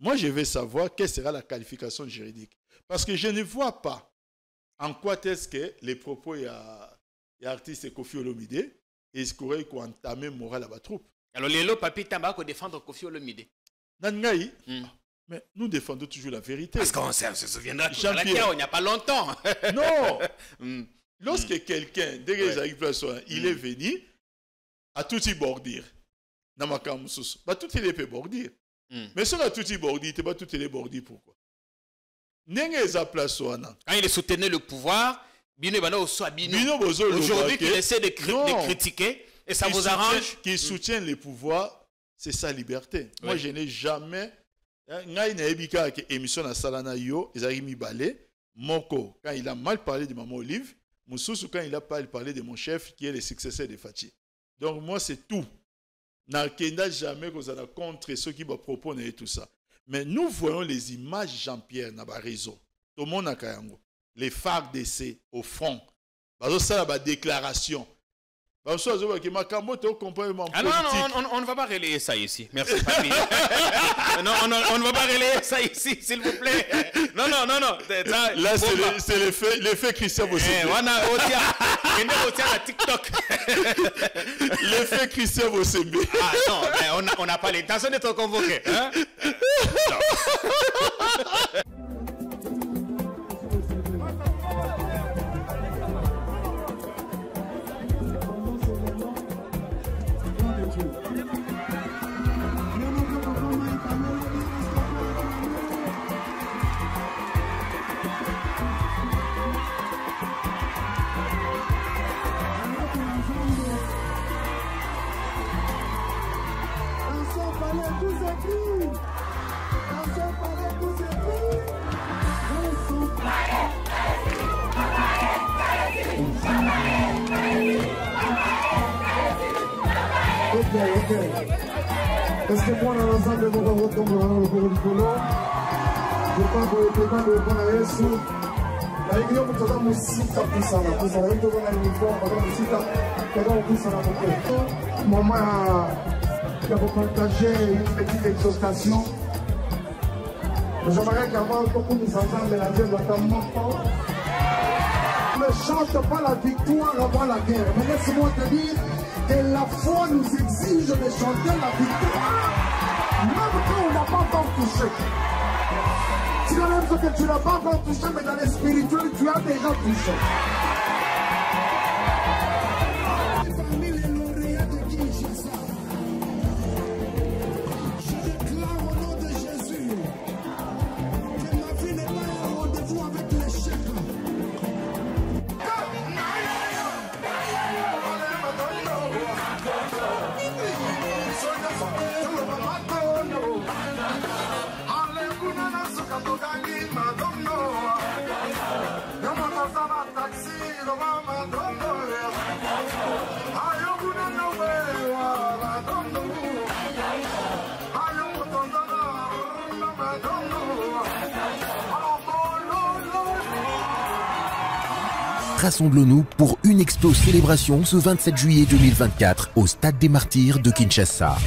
Moi, je veux savoir quelle sera la qualification juridique. Parce que je ne vois pas en quoi est-ce que les propos y a artiste Kofi Olomide et ce qu'on entamé moral à la troupe. Alors, les papi tamba qu'on défendre Kofi Olomide. Nangaï, mais nous défendons toujours la vérité. Parce qu'on se souviendra que Jean-Pierre, il n'y a pas longtemps. Non. Lorsque quelqu'un, dès il est venu à tout y bordir, tout il peut bordir. Mais si on a tout y bordir, il pas tout il est bordir pourquoi? Quand il soutenait le pouvoir, aujourd'hui qu'il essaie de critiquer, et ça vous arrange? Qui soutient les pouvoirs, c'est sa liberté. Moi, je n'ai jamais... émission na Salana Yo, Moko, quand il a mal parlé de Maman Olive, Moussoussou, quand il a parlé de mon chef, qui est le successeur de Fati. Donc, moi, c'est tout. N'a jamais contre ceux qui me proposent et tout ça. Mais nous voyons les images Jean-Pierre dans le réseau. Tout le monde a les FARDC au front. Ça, la déclaration. On ne va pas relayer ça ici. Merci, papi. Non, on ne va pas relayer ça ici, s'il vous plaît. Non. Là, c'est l'effet Christian Bossembe. On a la TikTok. L'effet Christian Bossembe. Ah non, on n'a pas l'intention d'être convoqué. Hein? Est-ce que moi, dans l'ensemble de mon retombe dans le cours du polo, je pense que le président de prendre à Yesu, la réunion pour toi, mon site à tout ça, pour ça, on va l'uniforme, on va le site à tout ça, maman, je vais vous partager une petite exhortation. J'aimerais qu'avant beaucoup nous entendent la Dieu notamment. Ne chante pas la victoire avant la guerre. Mais laisse-moi te dire que la foi nous exige de chanter la victoire. Même quand on n'a pas encore touché. C'est quand même ce que tu n'as pas encore touché, mais dans les spirituels, tu as déjà touché. Rassemblons-nous pour une expo célébration ce 27 juillet 2024 au Stade des Martyrs de Kinshasa.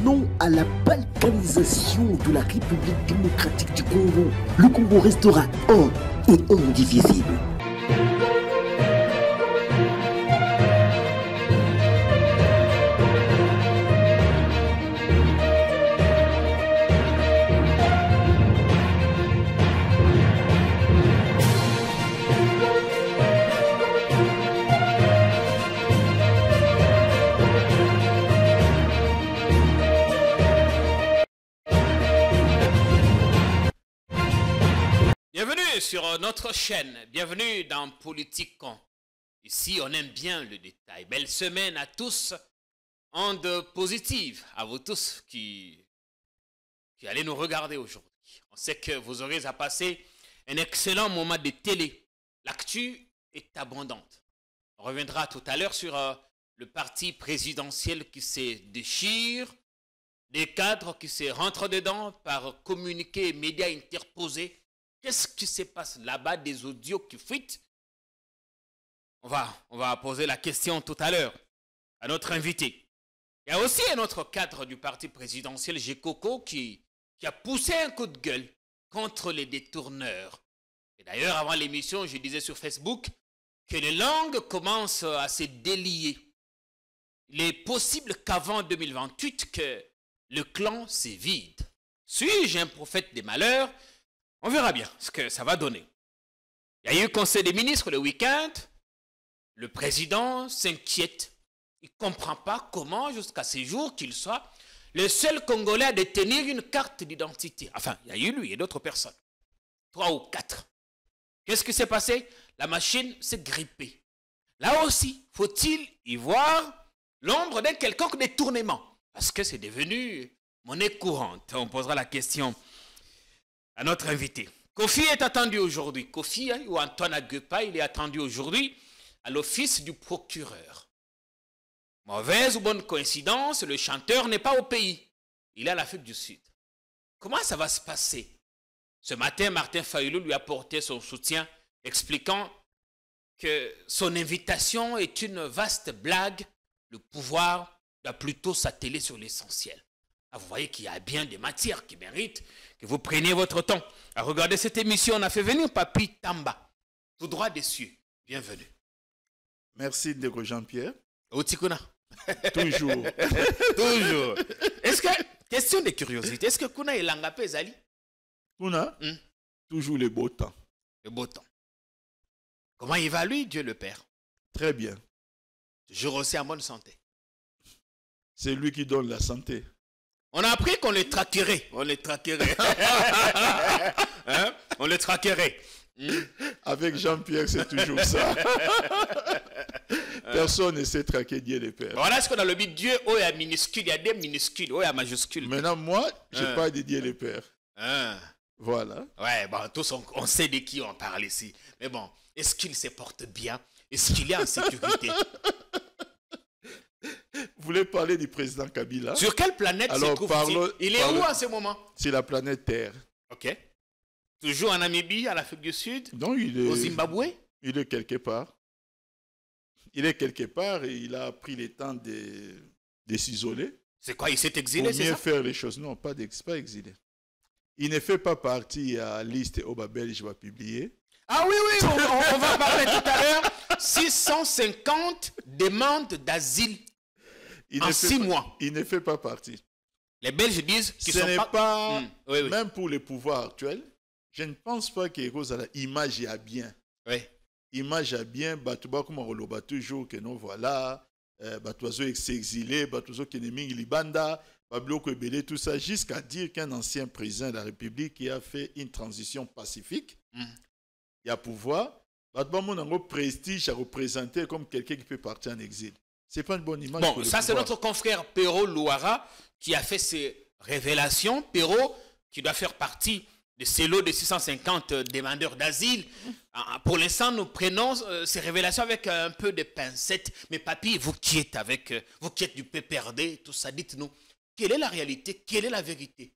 Non à la balkanisation de la République démocratique du Congo, le Congo restera un et indivisible. Bienvenue sur notre chaîne, bienvenue dans Politique Con. Ici, on aime bien le détail. Belle semaine à tous, onde positive à vous tous qui allez nous regarder aujourd'hui. On sait que vous aurez à passer un excellent moment de télé. L'actu est abondante. On reviendra tout à l'heure sur le parti présidentiel qui se déchire, des cadres qui se rentrent dedans par communiqué et médias interposés. Qu'est-ce qui se passe là-bas, des audios qui fuitent? On va poser la question tout à l'heure à notre invité. Il y a aussi un autre cadre du parti présidentiel, Gekoko, qui a poussé un coup de gueule contre les détourneurs. Et d'ailleurs, avant l'émission, je disais sur Facebook que les langues commencent à se délier. Il est possible qu'avant 2028, que le clan se vide. Suis-je un prophète des malheurs? On verra bien ce que ça va donner. Il y a eu conseil des ministres le week-end. Le président s'inquiète. Il ne comprend pas comment, jusqu'à ce jour, qu'il soit le seul Congolais à détenir une carte d'identité. Enfin, il y a eu lui et d'autres personnes. 3 ou 4. Qu'est-ce qui s'est passé? La machine s'est grippée. Là aussi, faut-il y voir l'ombre d'un quelconque détournement? Parce que c'est devenu monnaie courante. On posera la question à notre invité. Kofi est attendu aujourd'hui. Kofi ou Antoine Aguepa, il est attendu aujourd'hui à l'office du procureur. Mauvaise ou bonne coïncidence, le chanteur n'est pas au pays. Il est à l'Afrique du Sud. Comment ça va se passer? Ce matin, Martin Fayulu lui a apporté son soutien, expliquant que son invitation est une vaste blague. Le pouvoir doit plutôt s'atteler sur l'essentiel. Ah, vous voyez qu'il y a bien des matières qui méritent que vous preniez votre temps à regarder cette émission. On a fait venir Papi Tamba, tout droit des cieux. Bienvenue. Merci, Ndeko Jean-Pierre. Otikuna. Toujours. Toujours. Est-ce que, question de curiosité, est-ce que Kuna est langapé Zali? Kuna, toujours le beau temps. Le beau temps. Comment il va lui, Dieu le Père? Très bien. Toujours aussi en bonne santé. C'est lui qui donne la santé. On a appris qu'on les traquerait. On les traquerait. Hein? On les traquerait. Avec Jean-Pierre, c'est toujours ça. Personne ne sait traquer Dieu le Père. Voilà ce qu'on a le but. Dieu, oh, il y a minuscule, il y a des minuscules, oh, il y a majuscule. Maintenant, moi, je parle de Dieu le Père. Voilà. Ouais, bon, tous on sait de qui on parle ici. Mais bon, est-ce qu'il se porte bien? Est-ce qu'il est en sécurité? Vous voulez parler du président Kabila? Sur quelle planète se trouve-t-il? Il est où en ce moment? C'est la planète Terre. Ok. Toujours en Namibie, en Afrique du Sud? Non, il est... Au Zimbabwe? Il est quelque part. Il est quelque part et il a pris le temps de s'isoler. C'est quoi? Il s'est exilé, c'est ça? Pour mieux faire les choses. Non, pas exilé. Il ne fait pas partie à la liste Oba Belge va publier. Ah oui, oui, on va parler tout à l'heure. 650 demandes d'asile en 6 mois. Il ne fait pas partie. Les Belges disent qu'ils ce sont n'est pas... Oui, oui. Même pour le pouvoir actuel, je ne pense pas que l'image est bien. Oui. Image à bien, Batouba comme on le bat toujours que non voilà, Batouazo exilé, Batouazo qui est Libanda, Bablo Kwebele, tout ça, jusqu'à dire qu'un ancien président de la République qui a fait une transition pacifique, il y a pouvoir, Batouba mon un prestige à représenter comme quelqu'un qui peut partir en exil. C'est pas une bonne image. Bon, ça c'est notre confrère Pero Louara qui a fait ces révélations. Pero qui doit faire partie de ces lots de 650 demandeurs d'asile. Pour l'instant, nous prenons ces révélations avec un peu de pincettes. Mais papy, vous qui êtes vous qui êtes du PPRD, tout ça, dites-nous, quelle est la réalité? Quelle est la vérité?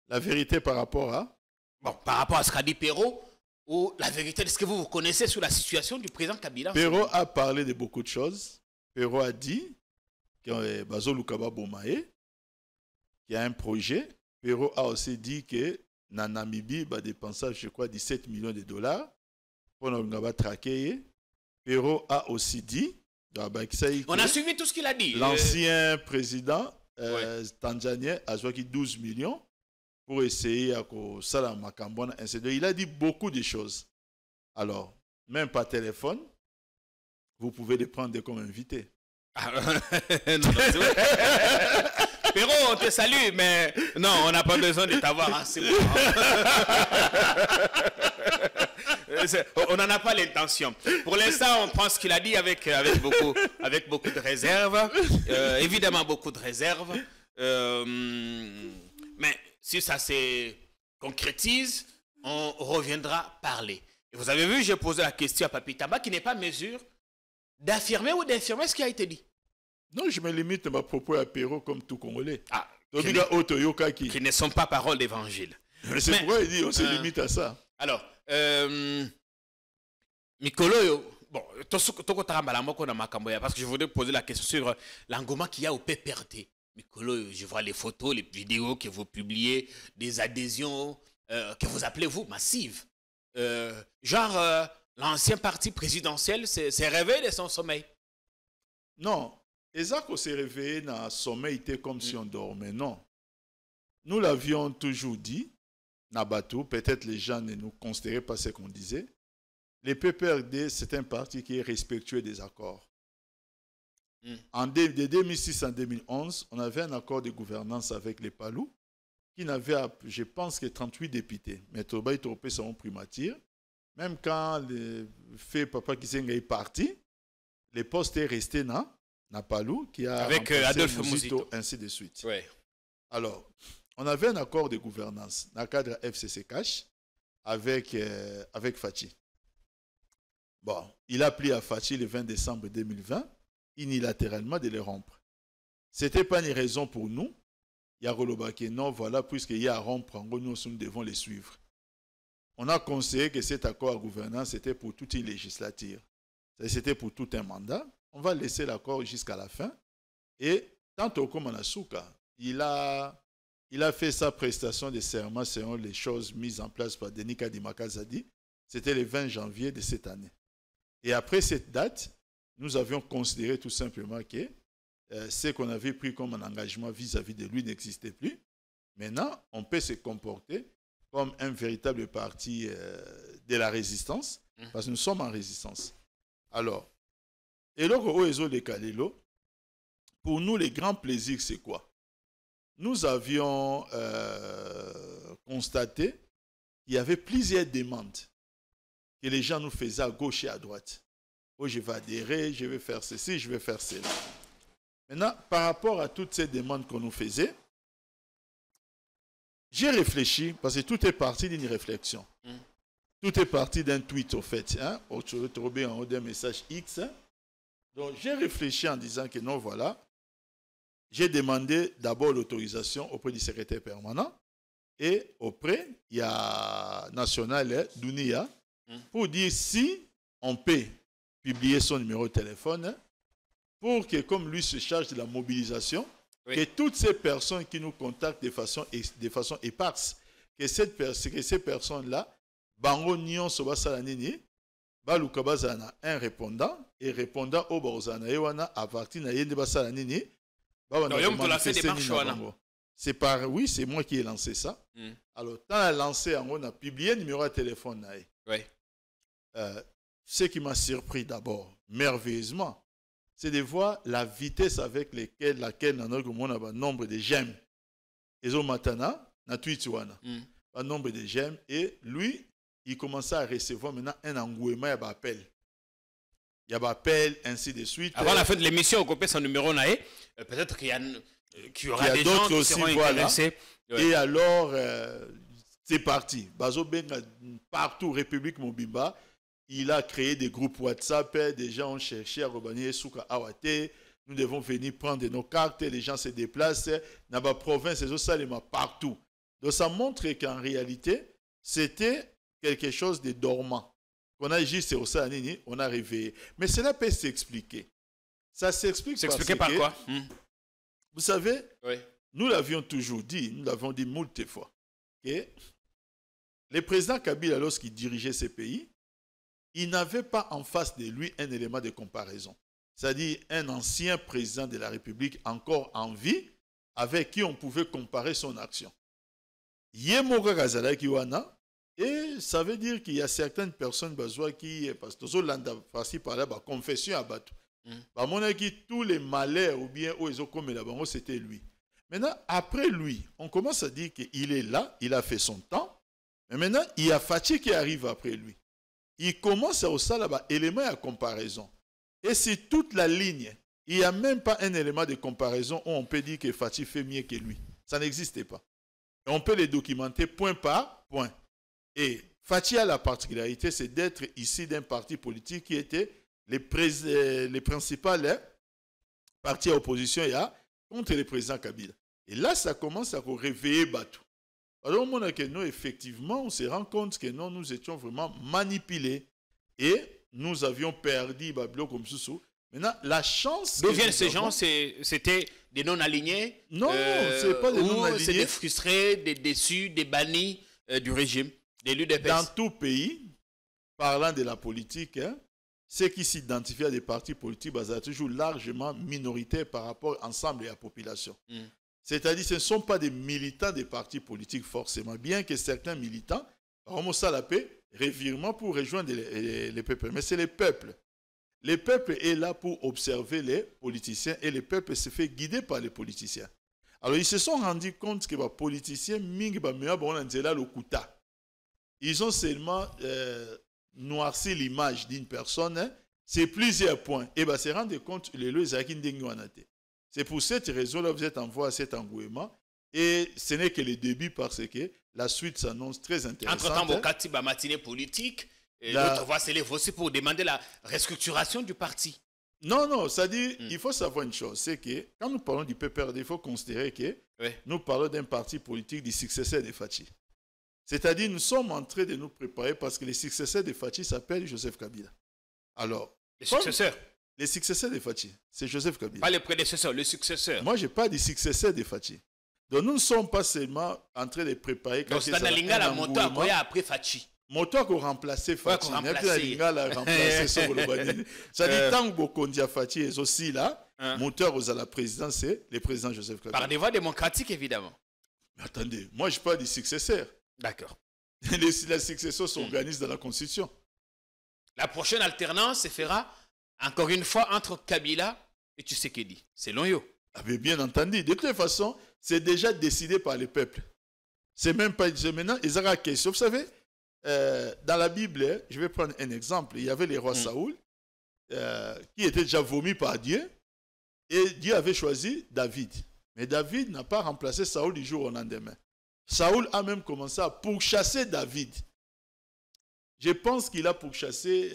La vérité par rapport à? Bon, par rapport à ce qu'a dit Pero, ou la vérité, est-ce que vous connaissez sur la situation du président Kabila? Pero a parlé de beaucoup de choses. Pero a dit que Bazo Lukaba Bomae, qu'il y a un projet. Pero a aussi dit que na Namibie va dépenser, je crois, 17 millions de dollars pour nous traquer. Pero a aussi dit, on a suivi tout ce qu'il a dit. L'ancien président tanzanien a joué 12 millions pour essayer à Salam Makambona. Il a dit beaucoup de choses. Alors, même par téléphone, vous pouvez les prendre comme invités. Pero, on te salue, mais non, on n'a pas besoin de t'avoir assez. On n'en a pas l'intention. Pour l'instant, on pense qu'il a dit avec beaucoup de réserve. Évidemment, beaucoup de réserve. Mais si ça se concrétise, on reviendra parler. Et vous avez vu, j'ai posé la question à Papi Tamba qui n'est pas mesure d'affirmer ou d'infirmer ce qui a été dit. Non, je me limite à ma propos à Pero comme tout Congolais. Ah, qui ne sont pas paroles d'évangile. C'est pourquoi il dit on se limite à ça. Alors, Mikolo, bon, parce que je voudrais poser la question sur l'engouement qu'il y a au PPRD. Mikolo, je vois les photos, les vidéos que vous publiez, des adhésions que vous appelez vous massives. L'ancien parti présidentiel s'est réveillé de son sommeil. Non, Ezako s'est réveillé dans un sommeil, était comme si on dormait. Non. Nous l'avions toujours dit, Nabatou, peut-être les gens ne nous considéraient pas ce qu'on disait. Les PPRD, c'est un parti qui est respectueux des accords. De 2006 en 2011, on avait un accord de gouvernance avec les Palous qui n'avait, je pense, que 38 députés. Mais Toba et Topé sont primature. Même quand le fait Papa Kisenga est parti, les postes est resté dans Palou, qui a avec Adolphe Mouzito, ainsi de suite. Ouais. Alors, on avait un accord de gouvernance dans le cadre FCC Cash avec Fachi. Bon, il a pris à Fachi le 20 décembre 2020, unilatéralement de les rompre. Ce n'était pas une raison pour nous. Il y a Rolobake, non, voilà, puisqu'il y a à rompre, nous devons les suivre. On a conseillé que cet accord de gouvernance, c'était pour toute une législature. C'était pour tout un mandat. On va laisser l'accord jusqu'à la fin. Et tantôt comme Manasuka, il a fait sa prestation de serment selon les choses mises en place par Denis Kadimakazadi. C'était le 20 janvier de cette année. Et après cette date, nous avions considéré tout simplement que ce qu'on avait pris comme un engagement vis-à-vis de lui n'existait plus. Maintenant, on peut se comporter comme un véritable parti de la résistance, parce que nous sommes en résistance. Alors, pour nous, le grand plaisir, c'est quoi? Nous avions constaté qu'il y avait plusieurs demandes que les gens nous faisaient à gauche et à droite. Oh, je vais adhérer, je vais faire ceci, je vais faire cela. Maintenant, par rapport à toutes ces demandes qu'on nous faisait, j'ai réfléchi, parce que tout est parti d'une réflexion. Tout est parti d'un tweet, au fait. Hein? On se trouvé en haut d'un message X. Hein? Donc, j'ai réfléchi en disant que non, voilà. J'ai demandé d'abord l'autorisation auprès du secrétaire permanent et auprès, il y a National Dounia, pour dire si on peut publier son numéro de téléphone pour que, comme lui se charge de la mobilisation, oui, que toutes ces personnes qui nous contactent de façon éparse, que ces personnes-là, bango nyon soba salanini, baluka bazana un répondant et répondant au barzana yewana à partir na yende basalanini, c'est par oui, c'est moi qui ai lancé ça. Alors, quand on a lancé, on a publié le numéro de téléphone. Oui. Ce qui m'a surpris d'abord, merveilleusement, c'est de voir la vitesse avec laquelle on a un nombre de j'aime. Et au matana, na tweet un nombre de j'aime, et lui, il commençait à recevoir maintenant un engouement, il y a un appel. Il y a un appel, ainsi de suite. Avant la fin de l'émission, on copie son numéro, peut-être qu'il y aura des gens qui seront intéressés. Ouais. Et alors, c'est parti. Bazo Benga, partout, République Mobimba, il a créé des groupes WhatsApp, des gens ont cherché à regagner Souka Awate, nous devons venir prendre nos cartes, les gens se déplacent, dans la province, partout. Donc ça montre qu'en réalité, c'était quelque chose de dormant. On a juste au Sanini, on a réveillé. Mais cela peut s'expliquer. Ça s'explique par quoi? Vous savez, oui, nous l'avions toujours dit, nous l'avons dit moult fois, que le président Kabila, lorsqu'il dirigeait ces pays, il n'avait pas en face de lui un élément de comparaison. C'est-à-dire un ancien président de la République encore en vie, avec qui on pouvait comparer son action. Yemoga Gazala Kiwana, et ça veut dire qu'il y a certaines personnes qui, parce que confession à Batou. Tous les malheurs ou bien c'était lui. Maintenant, après lui, on commence à dire qu'il est là, il a fait son temps, mais maintenant, il y a Fachi qui arrive après lui. Il commence à aussi là-bas, élément à comparaison. Et c'est toute la ligne. Il n'y a même pas un élément de comparaison où on peut dire que Fachi fait mieux que lui. Ça n'existait pas. Et on peut les documenter point par point. Et Fachi a la particularité, c'est d'être ici d'un parti politique qui était les principaux partis à opposition contre le président Kabila. Et là, ça commence à réveiller Batou. Alors, nous, effectivement, on se rend compte que nous étions vraiment manipulés. Et nous avions perdu Babilo comme Soussou. Maintenant, la chance... D'où viennent ces gens? C'était des non-alignés? Non, c'est pas des non-alignés. C'est des frustrés, des déçus, des bannis du régime, des l'UDPS. Dans tout pays, parlant de la politique, hein, ceux qui s'identifient à des partis politiques sont toujours largement minoritaires par rapport à l'ensemble de la population. C'est-à-dire que ce ne sont pas des militants des partis politiques forcément, bien que certains militants ont ça la paix, revirement pour rejoindre les peuples. Mais c'est les peuples. Les peuples est là pour observer les politiciens et les peuples se fait guider par les politiciens. Alors ils se sont rendus compte que les politiciens, ils ont seulement noirci l'image d'une personne, hein, c'est plusieurs points. Et bien, se rendre compte, c'est pour cette raison-là que vous êtes envoyé à cet engouement. Et ce n'est que le début parce que la suite s'annonce très intéressante. Entre-temps, Bokati, matinée politique, et l'autre voix s'élève aussi pour demander la restructuration du parti. Non, c'est-à-dire, il faut savoir une chose, c'est que quand nous parlons du PPRD, il faut considérer que nous parlons d'un parti politique du successeur de Fachi. C'est-à-dire, nous sommes en train de nous préparer parce que le successeur de Fachi s'appelle Joseph Kabila. Alors, les successeurs? Les successeurs de Fachi, c'est Joseph Kabila. Pas les prédécesseurs, le successeur. Moi, je n'ai pas dit successeur de Fachi. Donc, nous ne sommes pas seulement en train de préparer... Donc, c'est un linga la moto après Fachi. Moto qui a remplacé Fachi. C'est-à-dire, tant que Bokondia Fachi est aussi là, moteur aux à la présidence, c'est le président Joseph Kabila. Par des voies démocratiques, évidemment. Mais attendez, moi, je ne parle pas du successeur. D'accord. La succession s'organise dans la Constitution. La prochaine alternance se fera, encore une fois, entre Kabila et Tshisekedi. C'est Lonyo. Ah, bien entendu. De toute façon, c'est déjà décidé par le peuple. C'est même pas... Maintenant, ils ont la question. Vous savez, dans la Bible, je vais prendre un exemple. Il y avait le roi Saoul, qui était déjà vomi par Dieu. Et Dieu avait choisi David. Mais David n'a pas remplacé Saoul du jour au lendemain. Saoul a même commencé à pourchasser David. Je pense qu'il a pourchassé,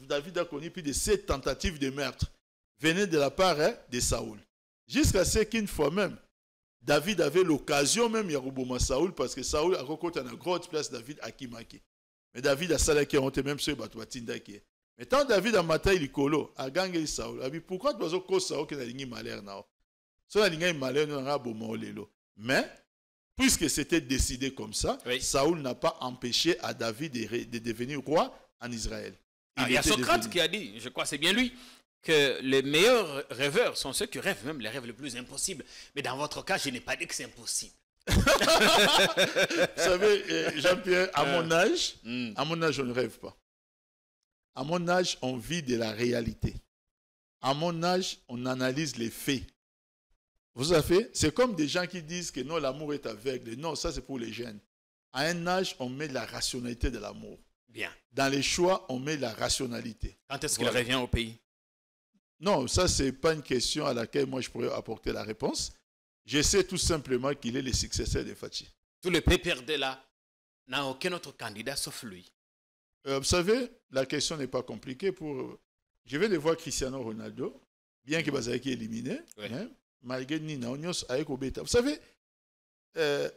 David a connu plus de 7 tentatives de meurtre venaient de la part de Saoul. Jusqu'à ce qu'une fois même, David avait l'occasion même de Yarouboma Saoul parce que Saoul a rencontré une grosse place David à Kimaki. Mais David a salé qui monté même sur Batouatindaki. Mais tant David a maté l'icolo, a gagné Saoul, a dit pourquoi tu as cause Saoul qui n'a pas malheur now? Si on a pas malheur, nous n'avons pas malheur. Mais puisque c'était décidé comme ça, Saoul n'a pas empêché à David de devenir roi en Israël. Il y a Socrate qui a dit, je crois que c'est bien lui, que les meilleurs rêveurs sont ceux qui rêvent même les rêves les plus impossibles. Mais dans votre cas, je n'ai pas dit que c'est impossible. Vous savez, Jean-Pierre, à mon âge, je ne rêve pas. À mon âge, on vit de la réalité. À mon âge, on analyse les faits. Vous savez, c'est comme des gens qui disent que non, l'amour est aveugle. Non, ça c'est pour les jeunes. À un âge, on met la rationalité de l'amour. Bien. Dans les choix, on met la rationalité. Quand est-ce qu'il revient au pays? Non, ça c'est pas une question à laquelle moi je pourrais apporter la réponse. Je sais tout simplement qu'il est le successeur de Fachi. Tout le PPRD là n'a aucun autre candidat sauf lui. Vous savez, la question n'est pas compliquée. Je vais devoir Cristiano Ronaldo, bien que Bazaki est éliminé. Hein? Malgré Nina Onyos avec Obeta. Vous savez,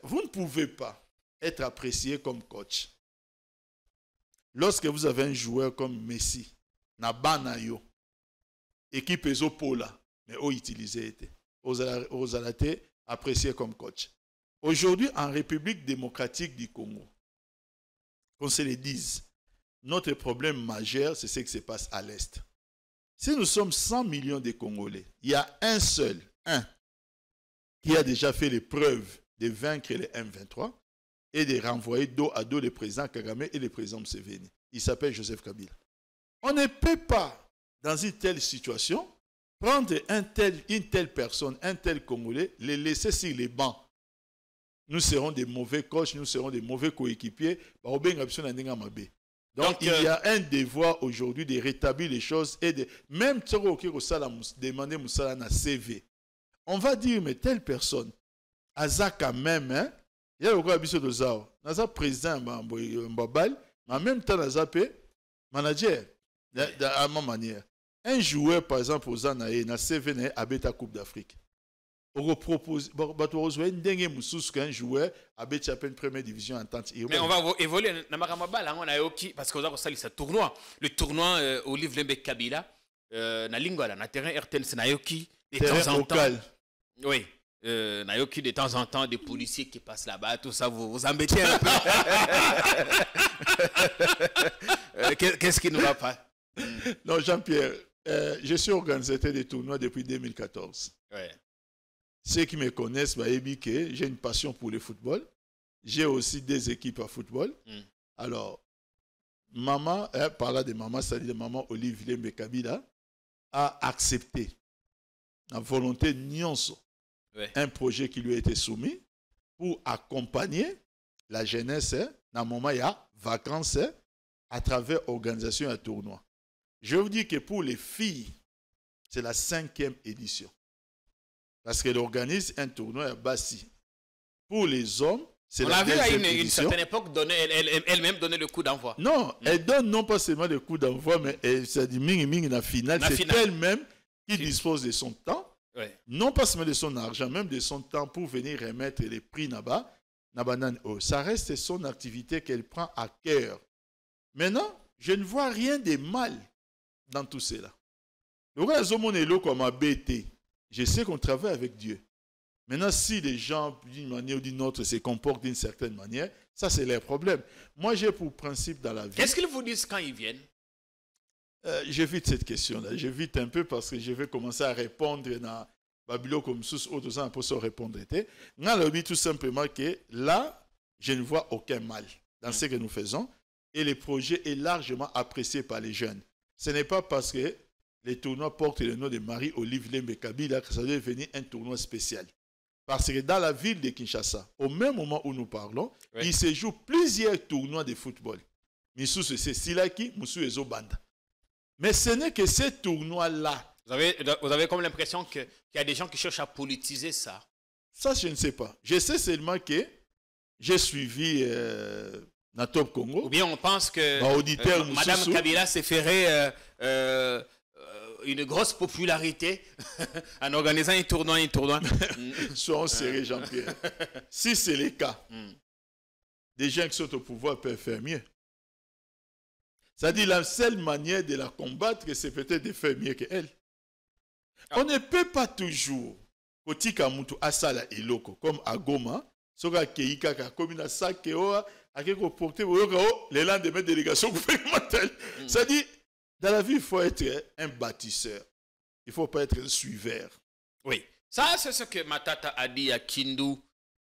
vous ne pouvez pas être apprécié comme coach. Lorsque vous avez un joueur comme Messi, Nabanayo, équipe Ezopola, mais utilisé été, aux alatés apprécié comme coach. Aujourd'hui, en République démocratique du Congo, qu'on se le dise, notre problème majeur, c'est ce qui se passe à l'Est. Si nous sommes 100 millions de Congolais, il y a un qui a déjà fait les preuves de vaincre les M23 et de renvoyer dos à dos le président Kagame et le président Museveni. Il s'appelle Joseph Kabila. On ne peut pas, dans une telle situation, prendre une telle personne, un tel Congolais, les laisser sur les bancs. Nous serons des mauvais coachs, nous serons des mauvais coéquipiers. Donc il y a un devoir aujourd'hui de rétablir les choses et de même demander Moussala na CV. On va dire, mais telle personne, Aza quand même, hein, il y a le gars Bisso de Zao, Naza président Mbabal, mais en même temps, Naza manager, à ma manière. Un joueur, par exemple, aux Zanaé, na CV na Abeta Coupe d'Afrique. repropose un joueur avec une première division en tant que. Mais on va évoluer parce que ça tournoi. Le tournoi Olive Lembe Kabila, na lingua na terrain RTNC Nayoki de temps en temps. Oui. Nayoki de temps en temps des policiers qui passent là-bas, tout ça vous embêtez un peu. Qu'est-ce qui ne va pas? Non, Jean-Pierre, je suis organisateur des tournois depuis 2014. Ouais. Ceux qui me connaissent, j'ai une passion pour le football. J'ai aussi des équipes à football. Alors, maman, par là de maman, c'est-à-dire maman Olivier Mbekabila, a accepté la volonté Nyonso, un projet qui lui a été soumis pour accompagner la jeunesse dans le moment où il y a vacances à travers l'organisation d'un tournoi. Je vous dis que pour les filles, c'est la 5e édition. Parce qu'elle organise un tournoi à Bassi. Pour les hommes, c'est la 2e édition. On a vu à une certaine époque elle-même donner le coup d'envoi. Non, elle donne non pas seulement le coup d'envoi, mais ça dit ming la finale. C'est elle-même qui dispose de son temps, non pas seulement de son argent, même de son temps pour venir remettre les prix là-bas. Ça reste son activité qu'elle prend à cœur. Maintenant, je ne vois rien de mal dans tout cela. Je sais qu'on travaille avec Dieu. Maintenant, si les gens, d'une manière ou d'une autre, se comportent d'une certaine manière, ça, c'est leur problème. Moi, j'ai pour principe dans la vie... Qu'est-ce qu'ils vous disent quand ils viennent? J'évite cette question-là. J'évite un peu parce que je vais commencer à répondre dans Babylone comme sous autres gens pour se répondre. Je dis tout simplement que là, je ne vois aucun mal dans ce que nous faisons et le projet est largement apprécié par les jeunes. Ce n'est pas parce que les tournois portent le nom de Marie-Olive Lembe Kabila que ça doit devenir un tournoi spécial. Parce que dans la ville de Kinshasa, au même moment où nous parlons, il se joue plusieurs tournois de football. Missou c'est Silaki, Moussou et Zobanda. Mais ce n'est que ces tournois-là. Vous avez comme l'impression qu'il y a des gens qui cherchent à politiser ça. Ça, je ne sais pas. Je sais seulement que j'ai suivi na Top Congo. Ou bien on pense que Madame Kabila s'est ferré une grosse popularité en organisant un tournoi. Soyons sérieux, Jean-Pierre. Si c'est le cas, des gens qui sont au pouvoir peuvent faire mieux. C'est-à-dire la seule manière de la combattre, c'est peut-être de faire mieux qu'elle. On ne peut pas toujours, comme à Goma, les lendemains de délégation gouvernementale. C'est-à-dire, dans la vie, il faut être un bâtisseur. Il ne faut pas être un suiveur. Oui. Ça, c'est ce que Matata a dit à Kindu.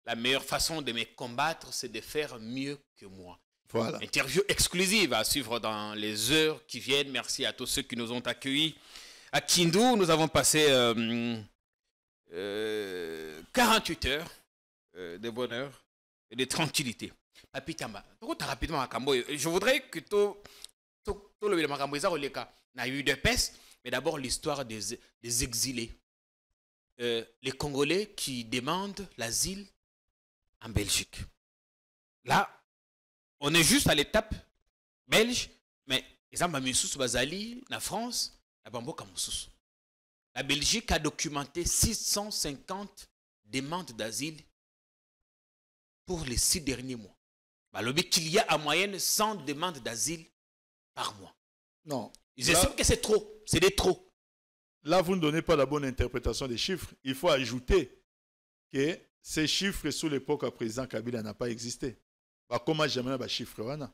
La meilleure façon de me combattre, c'est de faire mieux que moi. Voilà. Interview exclusive à suivre dans les heures qui viennent. Merci à tous ceux qui nous ont accueillis. À Kindu, nous avons passé 48 heures de bonheur et de tranquillité. Papi Tamba, rapidement à Kambo. Je voudrais que tout le Makambo n'a eu de peste, mais d'abord l'histoire des exilés. Les Congolais qui demandent l'asile en Belgique. Là, on est juste à l'étape belge, mais exemple, Bazali, la France, la Belgique a documenté 650 demandes d'asile pour les 6 derniers mois. Qu'il y a en moyenne 100 demandes d'asile par mois. Non. Ils estiment que c'est trop. C'est des trop. Là, vous ne donnez pas la bonne interprétation des chiffres. Il faut ajouter que ces chiffres, sous l'époque, le président Kabila n'a pas existé. Comment jamais les chiffres? Vous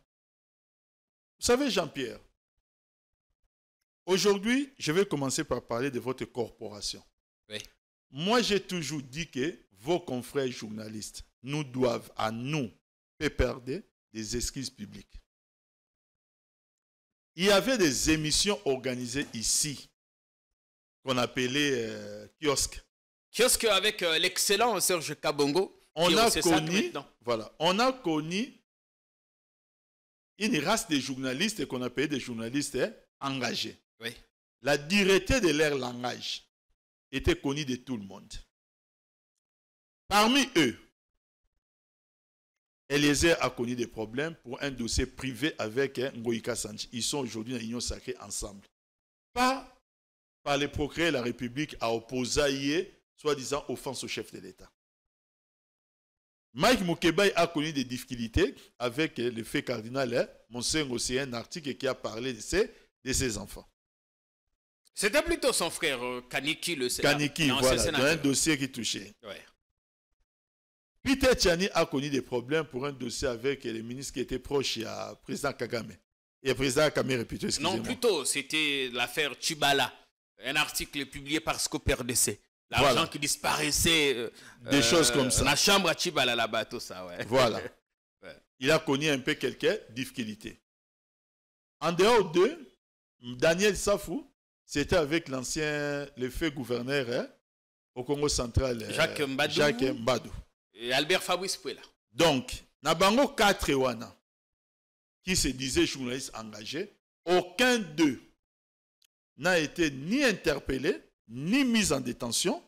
savez, Jean-Pierre, aujourd'hui, je vais commencer par parler de votre corporation. Oui. Moi, j'ai toujours dit que vos confrères journalistes nous doivent, à nous, PPRD, des excuses publiques. Il y avait des émissions organisées ici, qu'on appelait kiosque. Kiosque avec l'excellent Serge Kabongo. On a connu une race de journalistes qu'on appelait des journalistes engagés. Oui. La dureté de leur langage était connue de tout le monde. Parmi eux, Eliezer a connu des problèmes pour un dossier privé avec Ngoïka Sanchi. Ils sont aujourd'hui dans l'Union sacrée ensemble. Pas par les procureurs de la République à opposer soi-disant offense au chef de l'État. Mike Mukebai a connu des difficultés avec le fait cardinal. Monsengo, c'est un article qui a parlé de ses enfants. C'était plutôt son frère Kaniki, Kaniki, voilà, dans un dossier qui touchait. Ouais. Peter Tchani a connu des problèmes pour un dossier avec les ministres qui étaient proches à président Kagame. Et président Kagame, plutôt, excusez-moi. Non, plutôt, c'était l'affaire Tchibala. Un article publié par Scoop RDC. L'argent voilà. Qui disparaissait. Des choses comme ça. La chambre à Tchibala là-bas, tout ça, ouais. Voilà. Ouais. Il a connu un peu quelques difficultés. En dehors d'eux, Daniel Safou, c'était avec le fait gouverneur au Congo central, Jacques Mbadou. Et Albert Fabrice Pouela. Donc, Nabango 4 Wana, qui se disaient journalistes engagés, aucun d'eux n'a été ni interpellé, ni mis en détention,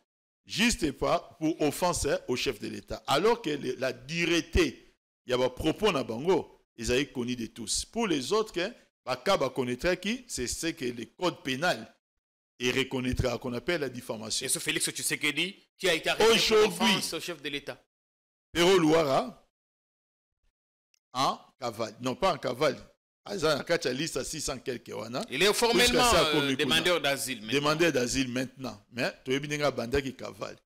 juste pas pour offense au chef de l'État. Alors que la dureté, il y a des propos dans Bango, ils avaient connu de tous. Pour les autres, Bakaba connaîtra qui, c'est ce que le code pénal et reconnaîtra, qu'on appelle la diffamation. Et ce Félix Tshisekedi, qui a été arrêté pour offense au chef de l'État. Pero Louara, en cavale, non pas en cavale, il est formellement demandeur d'asile. Demandeur d'asile maintenant. Mais tu es banda qui cavale.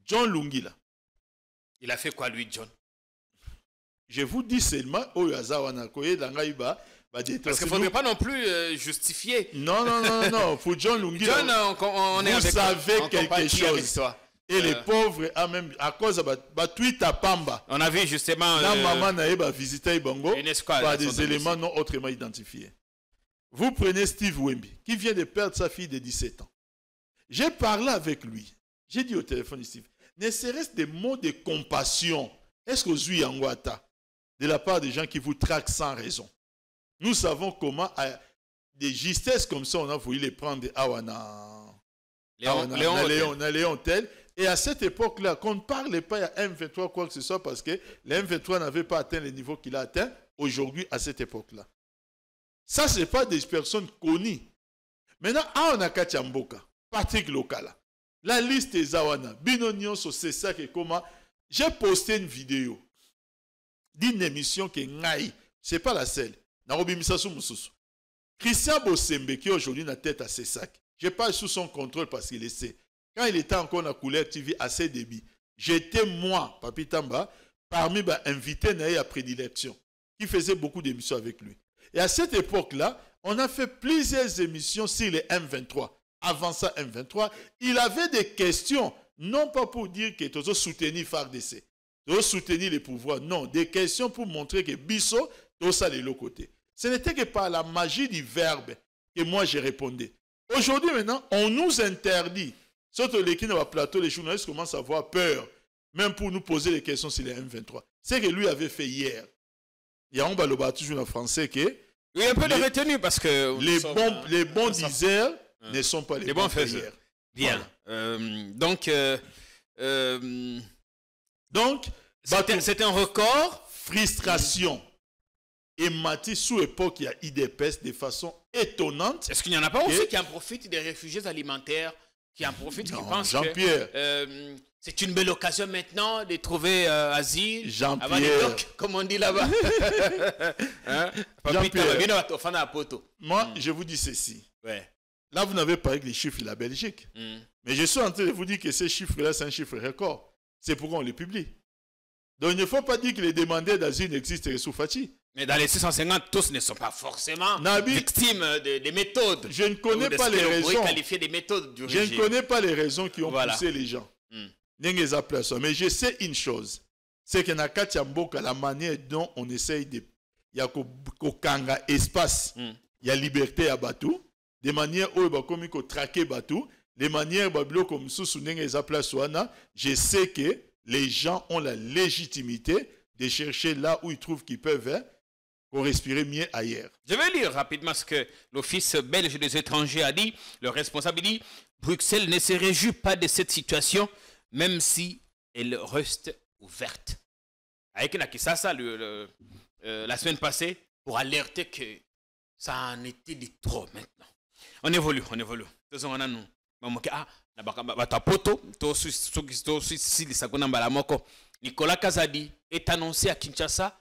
John Lungila. Il a fait quoi lui, John? Je vous dis seulement, parce qu'il ne faudrait pas non plus justifier. Non. Pour John Lungila, John, vous savez quelque chose. Et les pauvres, à cause de tweet à Pamba. On a vu justement. La maman n'a visité Bongo par des éléments non autrement identifiés. Vous prenez Steve Wemby, qui vient de perdre sa fille de 17 ans. J'ai parlé avec lui. J'ai dit au téléphone, Steve, ne serait-ce des mots de compassion, est-ce que vous avez Anguata, de la part des gens qui vous traquent sans raison? Nous savons comment, des justesses comme ça, on a voulu les prendre à Léon tel. Et à cette époque-là, qu'on ne parlait pas à M23 quoi que ce soit parce que le M23 n'avait pas atteint le niveau qu'il a atteint aujourd'hui à cette époque-là. Ça, ce n'est pas des personnes connues. Maintenant, on a Katiamboka, Patrick Lokala, la liste des Awana, Binonion, c'est ça que comment. J'ai posté une vidéo d'une émission qui est Ngaï. Ce n'est pas la seule. Christian Bossembe, qui aujourd'hui n'a tête à ses sacs. Je parle sous son contrôle parce qu'il essaie. Quand il était encore dans la couleur TV à ses débuts, j'étais moi, Papi Tamba, parmi les invités à prédilection, qui faisait beaucoup d'émissions avec lui. Et à cette époque-là, on a fait plusieurs émissions sur les M23. Avant ça, M23, il avait des questions, non pas pour dire que tu as soutenu FARDC, tu as soutenu les pouvoirs, non, des questions pour montrer que Bisso, tout ça de l'autre côté. Ce n'était que par la magie du verbe que moi j'ai répondu. Aujourd'hui, maintenant, on nous interdit. Surtout les qui dans le plateau, les journalistes commencent à avoir peur, même pour nous poser des questions sur les M23. C'est ce que lui avait fait hier. Il y a un baloba toujours en français que. Il y a un peu de retenue parce que. Les bons diseurs ne sont pas les bons faiseurs. Bien. Voilà. Donc c'était un record. Frustration. Et Mathis, sous époque, il y a IDPS de façon étonnante. Est-ce qu'il n'y en a pas aussi qui en profitent des réfugiés alimentaires? Qui en profitent, qui pensent que c'est une belle occasion maintenant de trouver asile. Jean-Pierre. Comme on dit là-bas. Moi, je vous dis ceci. Ouais. Là, vous n'avez pas avec les chiffres de la Belgique. Mais je suis en train de vous dire que ces chiffres-là, c'est un chiffre record. C'est pourquoi on les publie. Donc, il ne faut pas dire que les demandeurs d'asile n'existent sous Fati. Mais dans les 650, tous ne sont pas forcément victimes des méthodes. Je ne connais pas les raisons. Qualifier des méthodes du régime. Je ne connais pas les raisons qui ont poussé les gens. Mais je sais une chose. C'est que dans Katiamboka, la manière dont on essaye de... Il y a un espace. Il y a liberté à Batou. Des manières où il y a traquer Batou. Les manières comme je sais que les gens ont la légitimité de chercher là où ils trouvent qu'ils peuvent pour respirer mieux ailleurs. Je vais lire rapidement ce que l'Office belge des étrangers a dit. Le responsable dit « Bruxelles ne se réjouit pas de cette situation, même si elle reste ouverte. » Avec Nakisasa, la semaine passée, pour alerter que ça en était de trop maintenant. On évolue. Nicolas Kazadi est annoncé à Kinshasa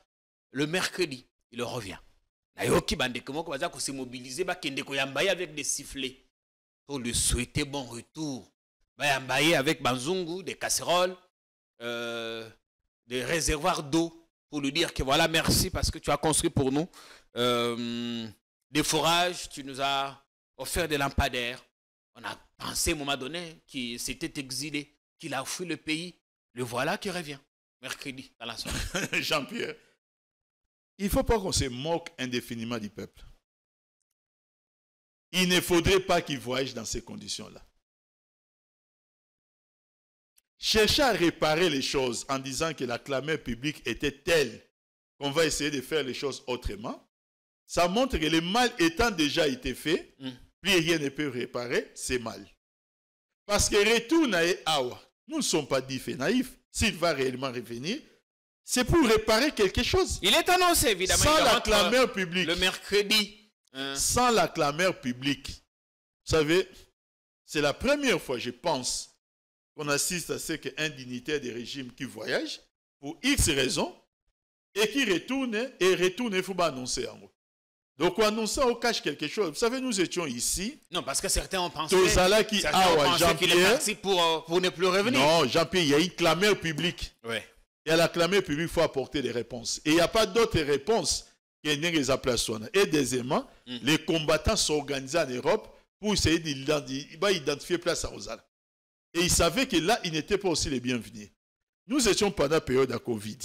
le mercredi. Il revient. Nayoki Bandekomoko va se mobiliser avec des sifflets pour lui souhaiter bon retour. Bayambaye avec Banzungu, des casseroles, des réservoirs d'eau pour lui dire que voilà, merci parce que tu as construit pour nous des forages, tu nous as offert des lampadaires. On a pensé à un moment donné qu'il s'était exilé, qu'il a fui le pays. Le voilà qui revient, mercredi, dans la soirée. Jean-Pierre, il ne faut pas qu'on se moque indéfiniment du peuple. Il ne faudrait pas qu'il voyage dans ces conditions-là. Chercher à réparer les choses en disant que la clameur publique était telle qu'on va essayer de faire les choses autrement, ça montre que le mal étant déjà été fait, plus rien ne peut réparer, c'est mal. Parce que retour naïe awa, nous ne sommes pas difs et naïfs. S'il va réellement revenir, c'est pour réparer quelque chose. Il est annoncé, évidemment. Sans la clameur publique. Le mercredi. Sans la clameur publique. Vous savez, c'est la première fois, je pense, qu'on assiste à ce qu'un dignitaire des régimes qui voyage pour X raisons et qui retourne, il faut pas annoncer en haut. Donc, on annonce, on cache quelque chose. Vous savez, nous étions ici. Non, parce que certains ont pensé qu'il est parti pour ne plus revenir. Non, Jean-Pierre, il y a une clameur publique. Ouais. Et à la clameur publique, il faut apporter des réponses. Et il n'y a pas d'autres réponses que les appelations. Et deuxièmement, les combattants s'organisent en Europe pour essayer d'identifier place à Rosala. Et ils savaient que là, ils n'étaient pas aussi les bienvenus. Nous étions pendant la période de Covid.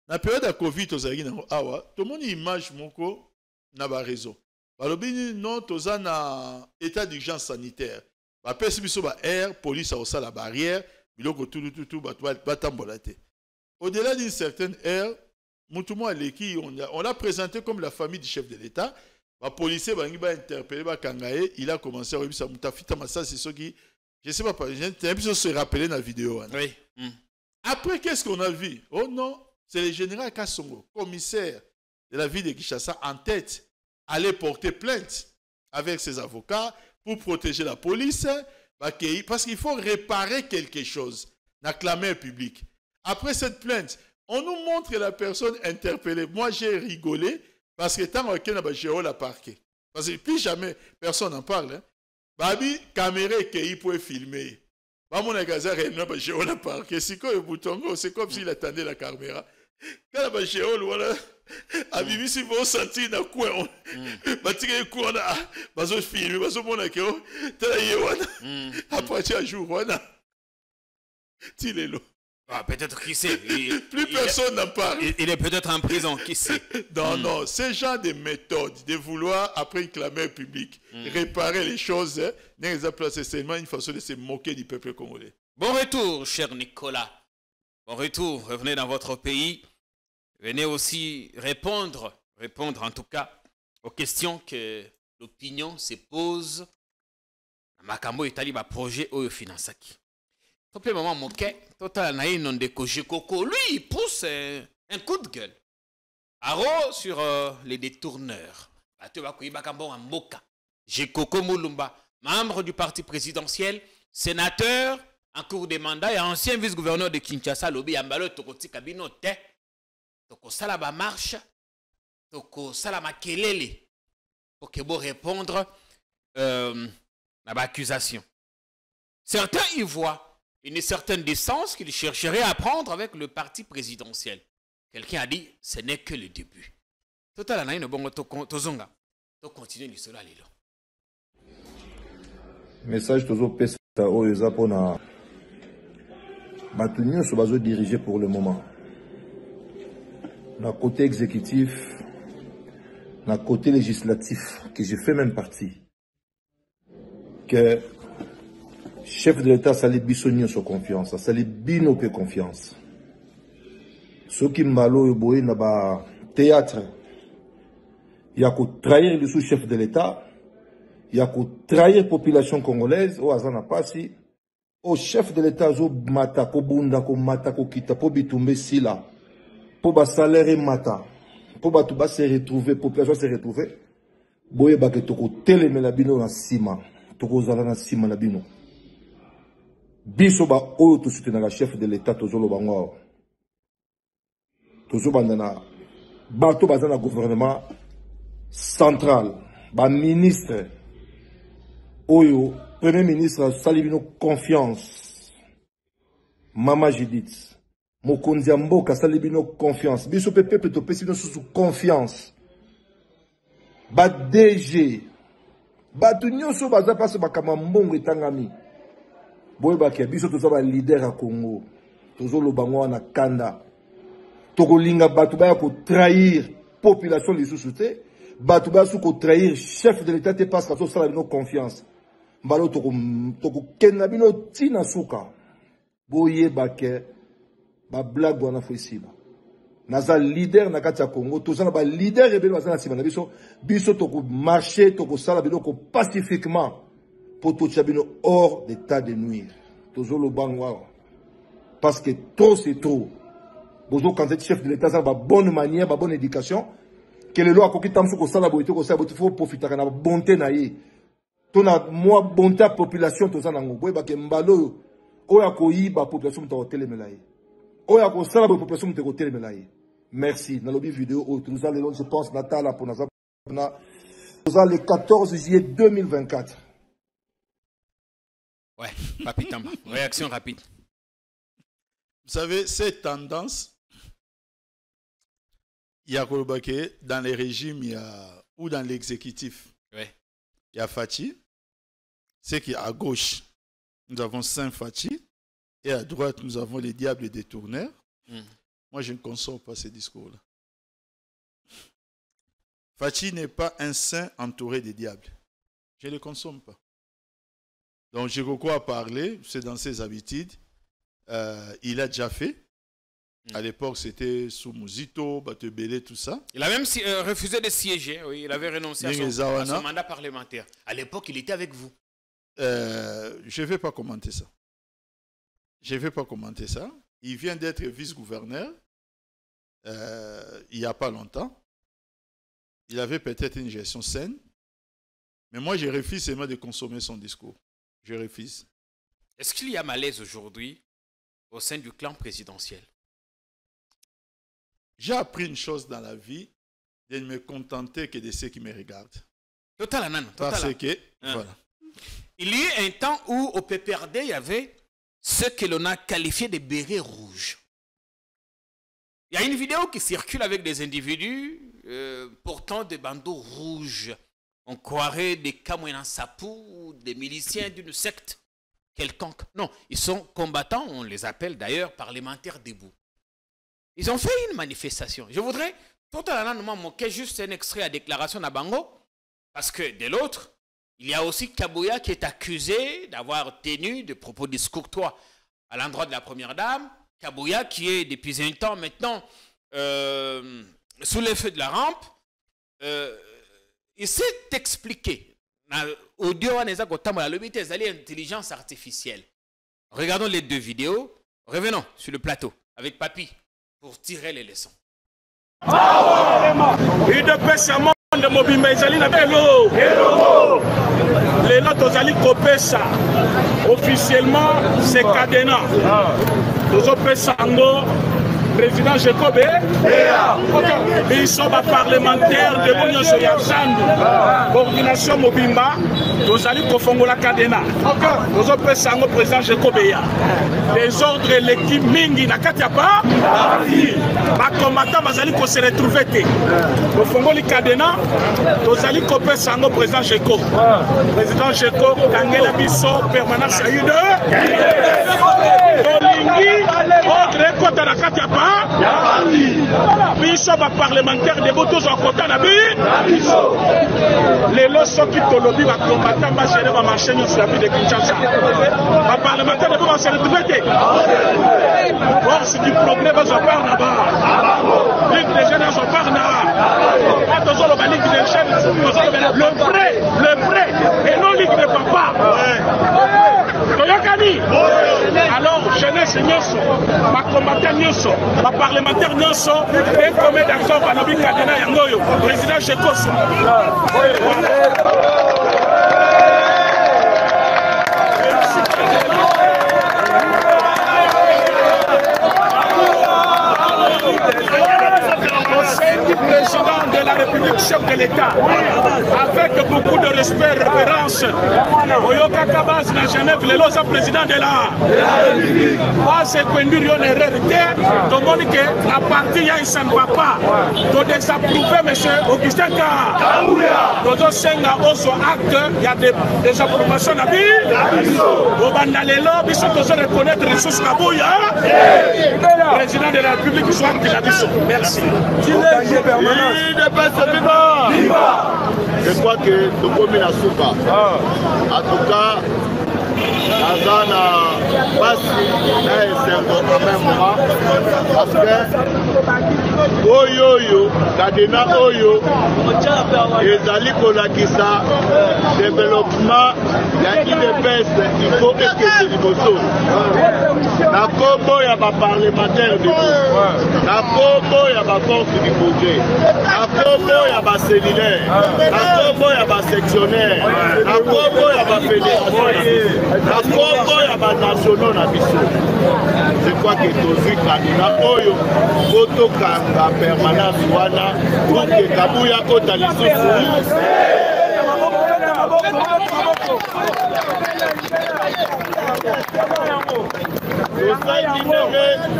Dans la période de Covid, tout le monde image moko na ba réseau. Balobini non toza na état d'urgence sanitaire. Ba pesi biso ba air, police a la barrière, biloko tout batambolate. Au-delà d'une certaine ère, Moutoumou Aleki, on l'a présenté comme la famille du chef de l'État. Les policiers ont interpellé Kangaye, il a commencé à regarder ça. C'est ce qui, je ne sais pas, j'ai se rappeler dans la vidéo. Oui. Après, qu'est-ce qu'on a vu? Oh non, c'est le général Kassongo, commissaire de la ville de Kinshasa, en tête, allait porter plainte avec ses avocats pour protéger la police, parce qu'il faut réparer quelque chose dans la clameur publique. Après cette plainte, on nous montre la personne interpellée. Moi, j'ai rigolé parce que tant qu'on a Géo la parqué. Parce que plus jamais personne n'en parle. Hein. Babi, caméra qui peut filmer. Mon magasin a Géo la parqué. C'est comme le bouton, c'est comme s'il attendait la caméra. Quand la Géo, voilà. Abibi, si vous sentez dans le coin, batika le coin, bazo filmer, bazo mon akeo, tela yewana. Après, tu as joué, voilà. Tilelo. Ah, peut-être qui sait. Plus personne n'en parle. Il est peut-être en prison, qui sait. Non, non, ce genre de méthode de vouloir, après une clameur publique, réparer les choses, c'est seulement une façon de se moquer du peuple congolais. Bon retour, cher Nicolas. Bon retour, revenez dans votre pays. Venez aussi répondre en tout cas aux questions que l'opinion se pose. Makambo Itali va projet au finansaki. Tout le moment moqué, total naï non de Kojikoko, lui il pousse un coup de gueule. Aro sur les détourneurs. Jekoko Moulumba, membre du parti présidentiel, sénateur en cours de mandat et ancien vice-gouverneur de Kinshasa, Lobi Yambalo Tokoti Kabino Te, Toko Salaba marche, Toko Salama Kelele, pour que vous répondre à l'accusation. Certains y voient une certaine distance qu'il chercherait à prendre avec le parti présidentiel. Quelqu'un a dit, ce n'est que le début. Total, on a une bonne tozonga. Donc, continuez l'histoire à l'élo. Message tozo pesa oyo eza pona bato nyonso bazo diriger pour le moment. Na côté exécutif, na côté législatif, que je fais même partie, que chef de l'État sali biso nyonso confiance, sali bino pe confiance. Soki mbalo yo boye na ba théâtre, il y a qu'à trahir le sous-chef de l'État, il y a qu'à trahir la population congolaise, au Azana Passi, au chef de l'État, zo mata, ko bunda, ko mata, ko kita, po bitumbe sila, po ba salaire mata, po ba tuba se retrouver, population se retrouver, boye ba ke toko teleme la bino na sima, tokozala na sima na bino biso ba oyo to soutenir chef de l'état tozolo bango tozobanda na bato baza na gouvernement central ba ministre oyo premier ministre sali bino confiance Mama Judith mokonzi ya mboka sali bino confiance biso pe peuple to pesi bino sous confiance ba DG bato nyonso baza passe bakama mbongo etangami boye bakia biso toza ba leader à Congo tozolo bango na kanda tokolinga bato baya ko trahir population lisusu te bato baya su ko trahir chef de l'état te parce que sala bino confiance mbalo toko kenna bino tina suka boye bakia ba blague wana foisila naza leader na kati ya Congo tozana ba leader rebelo bazana sima na biso toko marcher toko sala biloko pacifiquement pour tout chabino hors d'état de nuire tozolo bangwa parce que trop c'est trop bozo quand êtes chef de l'état ça ba bonne manière ba bonne éducation que le loi ko kitamso ko sala boité ko sala boité faut profiter na bonté na ye tona moi bonté population tozana ngobwe ba ke mbalo oya ko yiba population to telemela ye oya ko sala ba population to telemela ye. Merci. Dans le vidéo, nous allons, je pense, Natal, pour nous le 14 juillet 2024. Ouais, Papi Tamba, réaction rapide. Vous savez, cette tendance, il y a dans les régimes ou dans l'exécutif, ouais. Il y a Fachi, c'est qu'à gauche, nous avons Saint Fachi, et à droite, nous avons les diables détourneurs. Moi, je ne consomme pas ces discours-là. Fachi n'est pas un saint entouré des diables. Je ne les consomme pas. Donc, j'ai quoi parler, c'est dans ses habitudes. Il a déjà fait. À l'époque, c'était sous Mouzito, Batebele, tout ça. Il a même refusé de siéger. Oui, il avait renoncé à son mandat parlementaire. À l'époque, il était avec vous. Je ne vais pas commenter ça. Je ne vais pas commenter ça. Il vient d'être vice-gouverneur il n'y a pas longtemps. Il avait peut-être une gestion saine. Mais moi, je refuse seulement de consommer son discours. Je refuse. Est-ce qu'il y a malaise aujourd'hui au sein du clan présidentiel? J'ai appris une chose dans la vie, de ne me contenter que de ceux qui me regardent. Total, non, parce que, voilà. Il y a eu un temps où au PPRD, il y avait ce que l'on a qualifié de bérets rouges. Il y a une vidéo qui circule avec des individus portant des bandeaux rouges. On croirait des Kamouenan Sapou, des miliciens d'une secte quelconque. Non, ils sont combattants, on les appelle d'ailleurs parlementaires debout. Ils ont fait une manifestation. Je voudrais, totalement moquer juste un extrait à déclaration d'Abango, parce que de l'autre, il y a aussi Kabouya qui est accusé d'avoir tenu des propos discourtois à l'endroit de la première dame. Kabouya qui est depuis un temps maintenant sous les feux de la rampe. Il s'est expliqué. Audio intelligence artificielle. Regardons les deux vidéos. Revenons sur le plateau avec Papi pour tirer les leçons. Officiellement, c'est Cadena. Nous avons président Jacob ils sont parlementaires de l'Union Soyabzandu, coordination Mobimba, nous allons confondre la Cadena. Nous avons président Jacob les ordres, l'équipe Mingi, Nakatiapa, les combattants, nous allons se retrouver. Nous faisons la Cadena, nous allons confondre le président Jacob. Président Jacob, Daniel Bisso, permanence à une ordre, côté la Katiapa. Biso ba parlementaire de botos en côté na biso. Les leçons qui te lobby va combattre va gérer va marcher sur la ville de Kinshasa. Ba parlementaire de va se retrouver. Or c'est du progrès va se faire là-bas. Ligue des jeunes va faire là. Attention le Ligue des jeunes. Le vrai et non Ligue de papa. Toyokani. Alors jeunesse Nyoso, ma combattant Nyoso, ma parlementaire Nyoso, et combien d'actions Banobi Kadena Yangoyo, président Chekoso. l'État. Avec beaucoup de respect et révérence, Oyoka Kabas na Genève, le losa président de la République. C'est qu'on dit une erreur. Tout le monde dit que la partie ya isan papa, to désapprouver M. Augustin Kabouya. Nous avons aussi acte, il y a des approbations à vie. Au Bandalelo, il faut reconnaître les ressources Kabouya. Président de la République, soit qu'il a dit ça. Merci. Je crois que nous sommes à Souka. En tout cas, Azana passe en même moment parce que Oyo, Kadena Oyo, ezali kolakisa développement ya IDPS, il faut que c'est liboso. Na kombo ya ba parlementaire de na kombo ya ba force du projet, na kombo ya ba cellulaire, na kombo ya ba sectionnaire, na kombo ya ba fédération, na kombo ya ba nationaux na biso. Je crois que tozwi candidat oyo kotokanga permanence wana pour que Kabouya kota lisusu.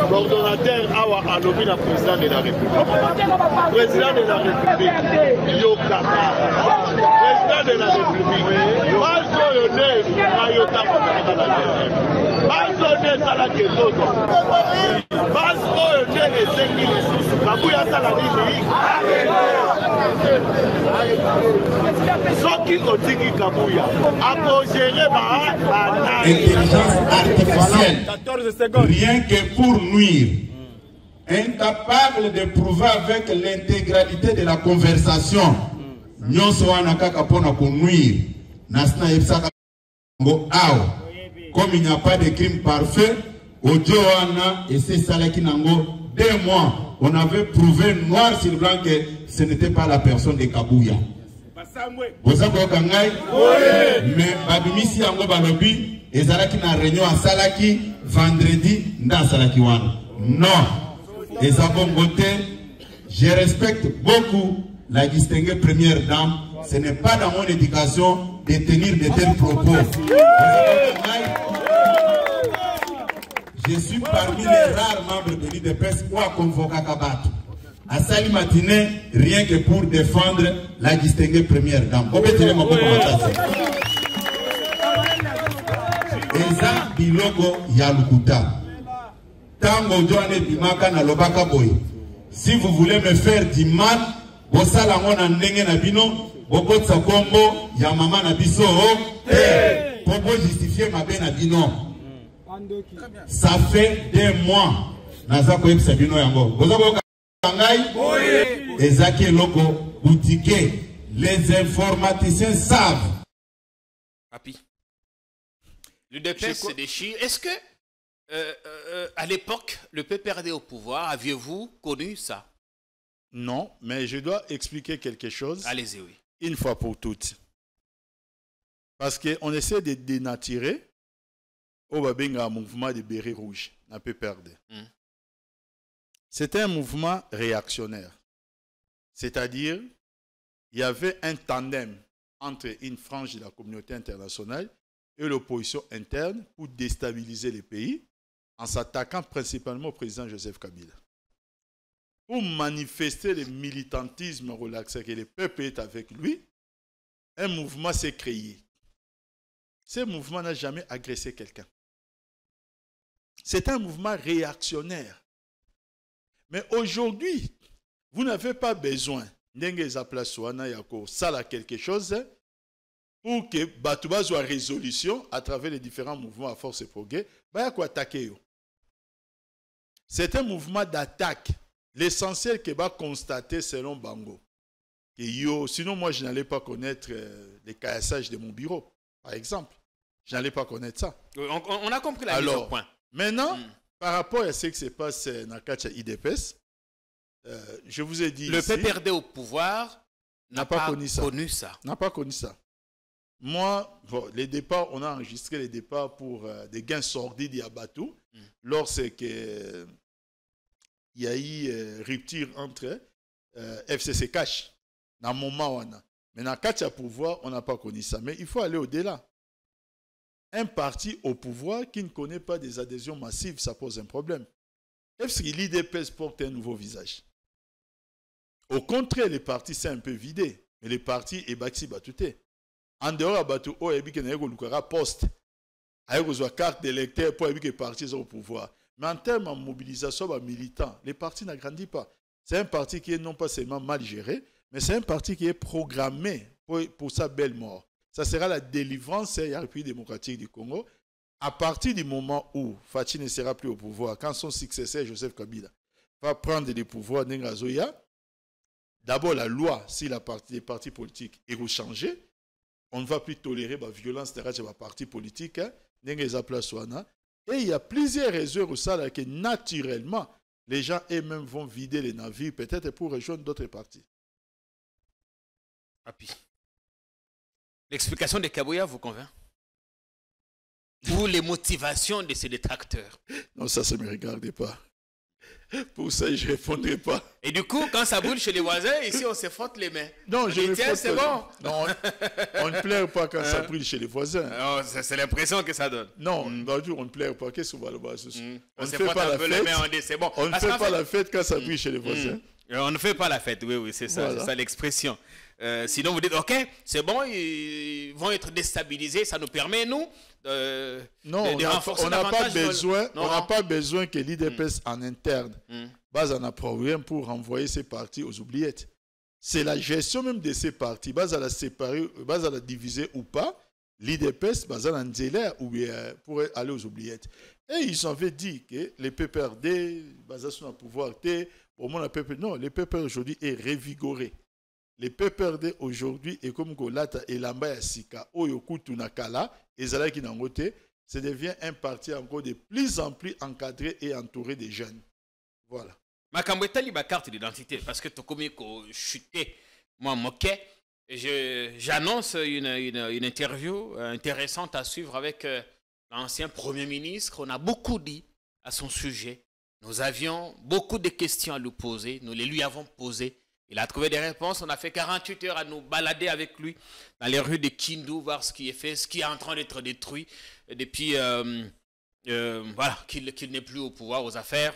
Coordonnateur Awa Alobi, la président de la République. Président de la République, Yokaka. Président de la République, Mazone, Ayota Mazone Salake Toto. Mazone Esengi Lesusu. Kabouya Saladi. Soki Otiki Kabouya. Apogéré par intelligence artificielle, rien que pour nuire, incapable de prouver avec l'intégralité de la conversation, comme il n'y a pas de crime parfait, et c'est ça qui nango 2 mois, on avait prouvé noir sur blanc que ce n'était pas la personne de Kabouya. Mais babimisi yango balobi ezalaki na réunion à Salaki vendredi dans Salaki wana. Non, je respecte beaucoup la distinguée première dame. Ce n'est pas dans mon éducation de tenir de tels propos. Je suis parmi les rares membres de l'IDPS qui a convoqué Kabato. À Sali matinée, rien que pour défendre la distinguée première dame. Eza biloko ya lukuta. Tango joane bimaka na lobaka boy. Si vous voulez me faire du mal, bosala ngona ndenge na bino, bokotsa kombo ya mama na biso, pour justifier ma ben na bino. Ça fait 2 mois. Naza ko yebisa bino yango. Ezaki logo boutique. Les informaticiens savent. Papi, l'UDPS se déchire. Est-ce que, à l'époque, le PPRD au pouvoir, aviez-vous connu ça? Non, mais je dois expliquer quelque chose. Allez-y, oui. Une fois pour toutes. Parce qu'on essaie de dénaturer au mouvement de béret rouge, un PPRD. C'était un mouvement réactionnaire. C'est-à-dire, il y avait un tandem entre une frange de la communauté internationale et l'opposition interne pour déstabiliser les pays en s'attaquant principalement au président Joseph Kabila. Pour manifester le militantisme relaxé que le peuple est avec lui, un mouvement s'est créé. Ce mouvement n'a jamais agressé quelqu'un. C'est un mouvement réactionnaire. Mais aujourd'hui, vous n'avez pas besoin de quelque chose pour que Batouba soit résolution à travers les différents mouvements à force et progrès. C'est un mouvement d'attaque. L'essentiel que va constater selon Bango. Sinon, moi, je n'allais pas connaître les caillassages de mon bureau, par exemple. Je n'allais pas connaître ça. On a compris la mise au point. Maintenant, par rapport à ce qui se passe dans le IDPS, je vous ai dit le ici, PPRD au pouvoir n'a pas connu ça. N'a pas connu ça. Moi, bon, les départs, on a enregistré les départs pour des gains sordides à Batou, lorsque il y a eu rupture entre FCC Cash, Dans le moment où on a. Mais dans le pouvoir, on n'a pas connu ça. Mais il faut aller au-delà. Un parti au pouvoir qui ne connaît pas des adhésions massives, ça pose un problème. Est-ce que l'IDPS porte un nouveau visage? Au contraire, les partis c'est un peu vidé. Mais les partis, et Baxi Batouté. En dehors de Batou, il y a un poste. Il y a une carte d'électeur pour les partis au pouvoir. Mais en termes de mobilisation militants, les partis n'agrandissent pas. C'est un parti qui est non pas seulement mal géré, mais c'est un parti qui est programmé pour sa belle mort. Ça sera la délivrance de la République démocratique du Congo. À partir du moment où Fachi ne sera plus au pouvoir, quand son successeur, Joseph Kabila, va prendre les pouvoirs d'Engazoya, d'abord la loi, si les partis politiques est changée, on ne va plus tolérer la violence des partis politiques, et il y a plusieurs raisons où ça, que naturellement, les gens eux-mêmes vont vider les navires, peut-être pour rejoindre d'autres partis. L'explication de Kabuya vous convainc? Ou les motivations de ces détracteurs? Non, ça ne me regarde pas. Pour ça, je ne répondrai pas. Et du coup, quand ça brûle chez les voisins, ici, on se frotte les mains. Non, je ne frotte c'est bon. Non, on ne pleure pas quand ça brûle chez les voisins. C'est l'impression que ça donne. Non, on ne pleure pas. Qu'est-ce qu'on va le voir? On ne fait pas la fête. C'est bon. On ne fait pas la fête quand ça brûle chez les voisins. On ne fait pas la fête, oui, c'est ça, voilà. C'est ça l'expression. Sinon, vous dites, ok, c'est bon, ils vont être déstabilisés, ça nous permet, nous, de renforcer davantage. On n'a pas besoin que l'IDPS en interne base en problème pour renvoyer ces partis aux oubliettes. C'est la gestion même de ces partis, base à la séparer, base à la diviser ou pas, l'IDPS base à l'anzélaire ou pour aller aux oubliettes. Et ils avaient dit que les PPRD, basés sur le pouvoir, non, les PPRD aujourd'hui est révigoré. Les PPRD aujourd'hui est comme Golata et Lamba Sika, Oyokutu Nakala, et Zalaki Nangote, ça devient un parti encore de plus en plus encadré et entouré des jeunes. Voilà. Makamweta liba carte d'identité, parce que tu as chuté, moi, moqué. J'annonce une interview intéressante à suivre avec l'ancien Premier ministre. On a beaucoup dit à son sujet. Nous avions beaucoup de questions à lui poser. Nous les lui avons posées. Il a trouvé des réponses. On a fait 48 heures à nous balader avec lui dans les rues de Kindu, voir ce qui est fait, ce qui est en train d'être détruit. Depuis, voilà, qu'il n'est plus au pouvoir, aux affaires.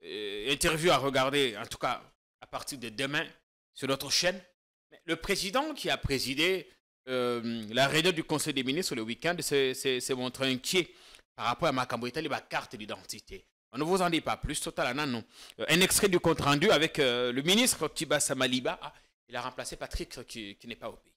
Interview à regarder, en tout cas, à partir de demain, sur notre chaîne. Le président qui a présidé la réunion du Conseil des ministres le week-end s'est montré inquiet par rapport à Makamweta, la carte d'identité. On ne vous en dit pas plus, total, non. Un extrait du compte rendu avec le ministre Tiba Samaliba. Ah, il a remplacé Patrick qui n'est pas au pays.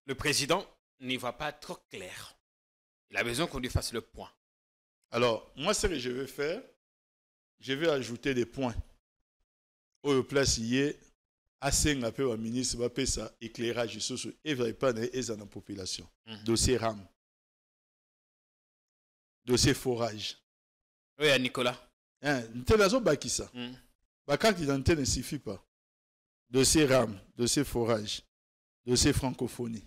Le président n'y voit pas trop clair. Il a besoin qu'on lui fasse le point. Alors, moi, ce que je vais faire, je vais ajouter des points. Au place hier, assez un peu au ministre va faire ça éclairage sur ce et va pas dans la population. Dossier RAM, dossier forage. Oui, à Nicolas. T'es là, baki ça. Ma carte d'identité ne suffit pas. Dossier RAM, dossier forage, dossier francophonie,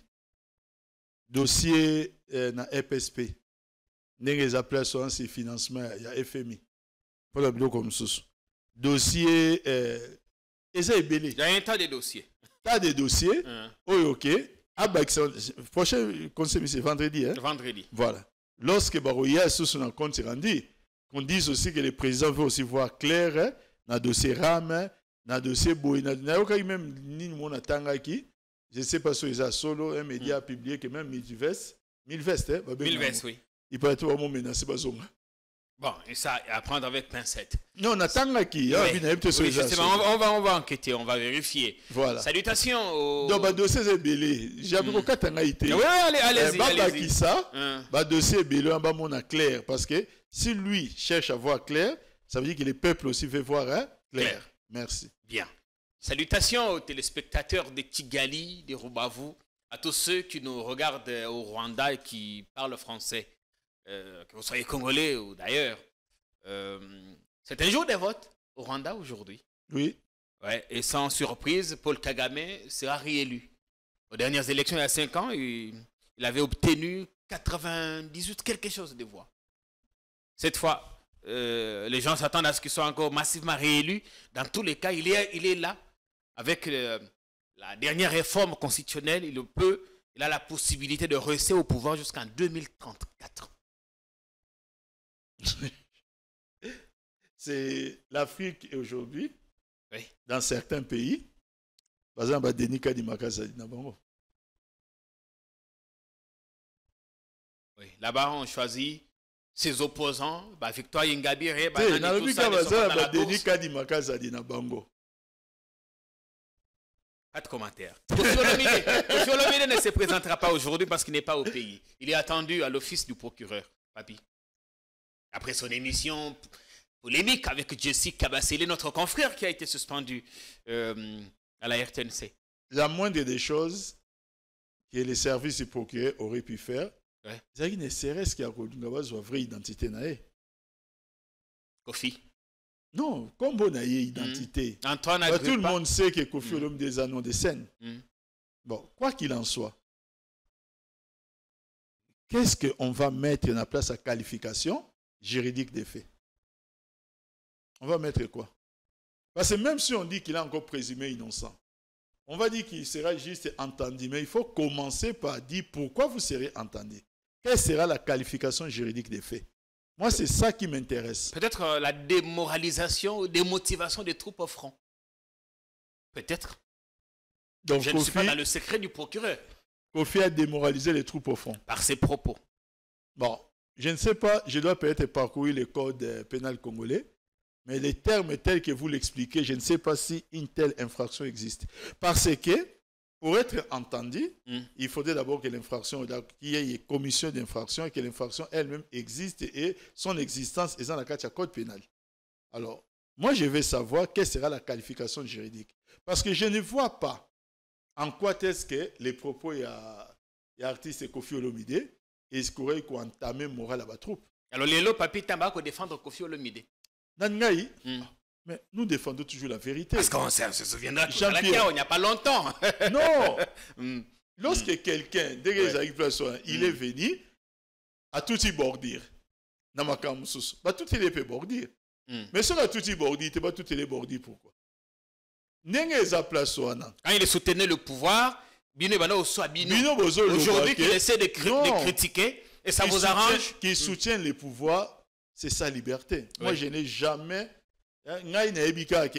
dossier na FSP. Les appellations c'est financement, il y a FMI. Pour le bureau comme ça. Dossier, et ça est belé. Il y a un tas de dossiers. Tas de dossiers. Ok. Prochain conseil, c'est vendredi. Hein? Vendredi. Voilà. Lorsque Baroya est sur son compte rendu, qu'on dise aussi que le président veut aussi voir clair hein, dans le dossier RAM, dans le dossier Boy, dans le même ni mon atangaki. Je ne sais pas si ils ont solo, un média a publié que même Milvest, hein? Milvest, oui. Il peut être vraiment menacé par Zonga. Bon, et ça, à prendre avec pincette. Non, on attend qui on va enquêter, on va vérifier. Voilà. Salutations au... Donc, le dossier est belé. J'avais aucun temps à été. Oui, allez-y. Allez ça, le dossier est belé, on va mon clair. Parce que si lui cherche à voir clair, ça veut dire que le peuple aussi veut voir clair. Merci. Bien. Salutations aux téléspectateurs de Kigali, de Rubavu, à tous ceux qui nous regardent au Rwanda et qui parlent français. Que vous soyez congolais ou d'ailleurs. C'est un jour de vote au Rwanda aujourd'hui. Oui. Ouais, et sans surprise, Paul Kagame sera réélu. Aux dernières élections, il y a 5 ans, il avait obtenu 98 quelque chose de voix. Cette fois, les gens s'attendent à ce qu'il soit encore massivement réélu. Dans tous les cas, il est là. Avec la dernière réforme constitutionnelle, il a la possibilité de rester au pouvoir jusqu'en 2034. C'est l'Afrique aujourd'hui, oui. Dans certains pays, par exemple, Denis Kadimaka Nabango. Oui, là-bas, on choisit ses opposants, Victoire Ingabire, Denis Kadimaka Nabango. Pas de commentaire. Kofi Olomide ne se présentera pas aujourd'hui parce qu'il n'est pas au pays. Il est attendu à l'office du procureur, Papi. Après son émission polémique avec Jesse Kabasele, notre confrère qui a été suspendu à la RTNC. La moindre des choses que les services du procureur auraient pu faire, c'est qu'il ne serait ce qu'il y a une vraie identité. Kofi. Non, comme on a une identité. Antoine tout le monde sait que Kofi Olomide des annonces de scène. Bon, quoi qu'il en soit, qu'est-ce qu'on va mettre en place à qualification juridique des faits? On va mettre quoi? Parce que même si on dit qu'il est encore présumé innocent, on va dire qu'il sera juste entendu. Mais il faut commencer par dire pourquoi vous serez entendu. Quelle sera la qualification juridique des faits? Moi, c'est ça qui m'intéresse. Peut-être la démoralisation ou démotivation des troupes au front. Peut-être. Donc, je ne suis pas dans le secret du procureur. Kofi a démoralisé les troupes au front. Par ses propos. Bon, je ne sais pas, je dois peut-être parcourir le code pénal congolais, mais les termes tels que vous l'expliquez, je ne sais pas si une telle infraction existe. Parce que, pour être entendu, il faudrait d'abord que l'infraction, qu'il y ait une commission d'infraction et que l'infraction elle-même existe et son existence est dans la code pénal. Alors, moi je vais savoir quelle sera la qualification juridique. Parce que je ne vois pas en quoi est-ce que les propos il y a artiste Kofi Olomide et ce qu'il faut entamer moral à la troupe. Alors, Lélo Papi Tamba pour défendre Kofi Olomide. Nangaï, mais nous défendons toujours la vérité. Parce qu'on se souviendra tout à il n'y a pas longtemps. Non. Lorsque quelqu'un, dès il est venu, à tout y bordir. Tout il est bordir. Mais sur la tout y bordir, il pas tout il est bordir pourquoi? Quand il soutenait le pouvoir, aujourd'hui qu'il essaie de critiquer, et ça vous arrange? Qui soutient les pouvoirs, c'est sa liberté. Moi, je n'ai jamais...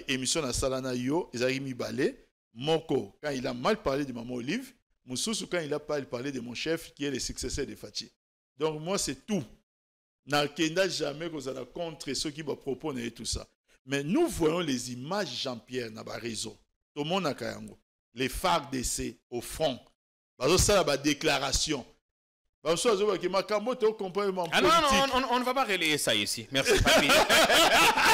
émission na salana yo ezaki balé moko quand il a mal parlé de maman Olive, Moussoussou quand il a parlé de mon chef qui est le successeur de Fachi. Donc moi c'est tout. N'a jamais que ça contre ceux qui me proposent et tout ça. Mais nous voyons les images Jean-Pierre na ba réseau. Tout le monde a kayango. Les FARDC au front. Bazo ça la déclaration. Ah non, on ne va pas relayer ça ici. Merci, Papi.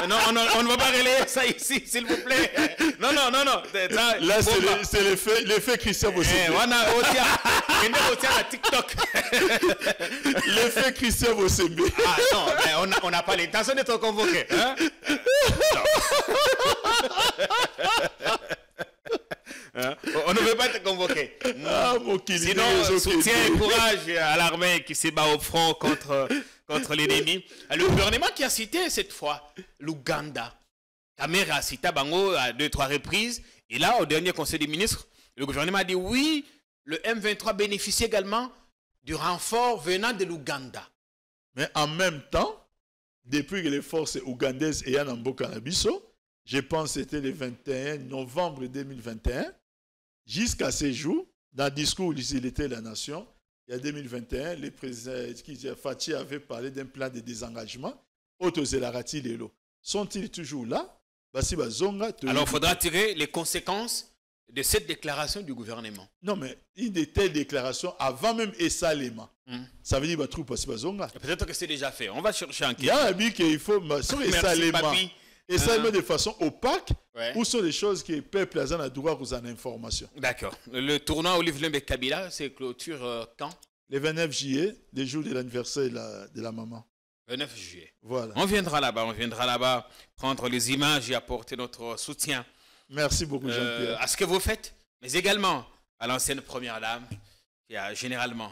Non, on ne va pas relayer ça ici, s'il vous plaît. Non. Ça, là, c'est l'effet Christian Bossembe. On a TikTok. L'effet Christian Bossembe. Ah non, on n'a pas l'intention d'être convoqué. Hein? On ne veut pas te convoquer. Sinon, soutien et courage à l'armée qui se bat au front contre l'ennemi. Le gouvernement qui a cité cette fois l'Ouganda. Kamera a cité Bango à 2-3 reprises. Et là, au dernier conseil des ministres, le gouvernement a dit oui, le M23 bénéficie également du renfort venant de l'Ouganda. Mais en même temps, depuis que les forces ougandaises et Yanamboka Nabiso, je pense que c'était le 21 novembre 2021, jusqu'à ces jours, dans le discours d'utilité de la nation, il y a 2021, le président Fachi avait parlé d'un plan de désengagement Otozelarati lelo. Sont-ils toujours là? Basi bazonga. Alors, il faudra tirer les conséquences de cette déclaration du gouvernement. Non, mais une de telles déclarations avant même Essalema. Ça veut dire que troupe basi bazonga. Peut-être que c'est déjà fait. On va chercher en Il y a un but qu'il faut. Sur Essalema. Essalema de façon opaque. Ou sont des choses que le peuple a le droit aux informations. D'accord. Le tournoi Olive Lembe Kabila, c'est clôture quand? Le 29 juillet, le jour de l'anniversaire de la maman. 29 juillet. Voilà. On viendra là-bas prendre les images et apporter notre soutien. Merci beaucoup, Jean-Pierre. À ce que vous faites, mais également à l'ancienne première dame, qui a généralement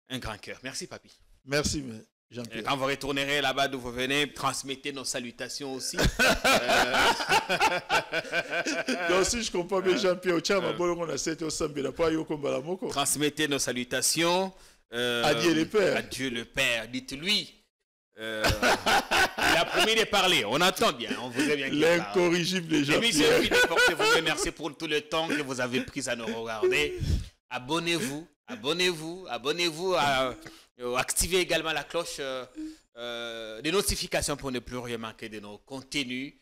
un grand cœur. Merci, papy. Merci, Jean-Pierre. Quand vous retournerez là-bas d'où vous venez, transmettez nos salutations aussi. Donc, si je comprends bien, Jean-Pierre, transmettez nos salutations. Adieu le Père. Adieu le Père. Dites-lui. Il a promis de parler. On entend bien. On voudrait bien qu'il parle. L'incorrigible Jean-Pierre. Portez-vous. Merci pour tout le temps que vous avez pris à nous regarder. Abonnez-vous. Activez également la cloche des notifications pour ne plus rien manquer de nos contenus.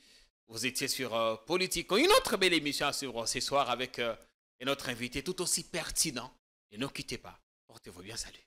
Vous étiez sur Politique. Une autre belle émission à suivre ce soir avec notre invité tout aussi pertinent. Et ne quittez pas. Portez-vous bien. Salut.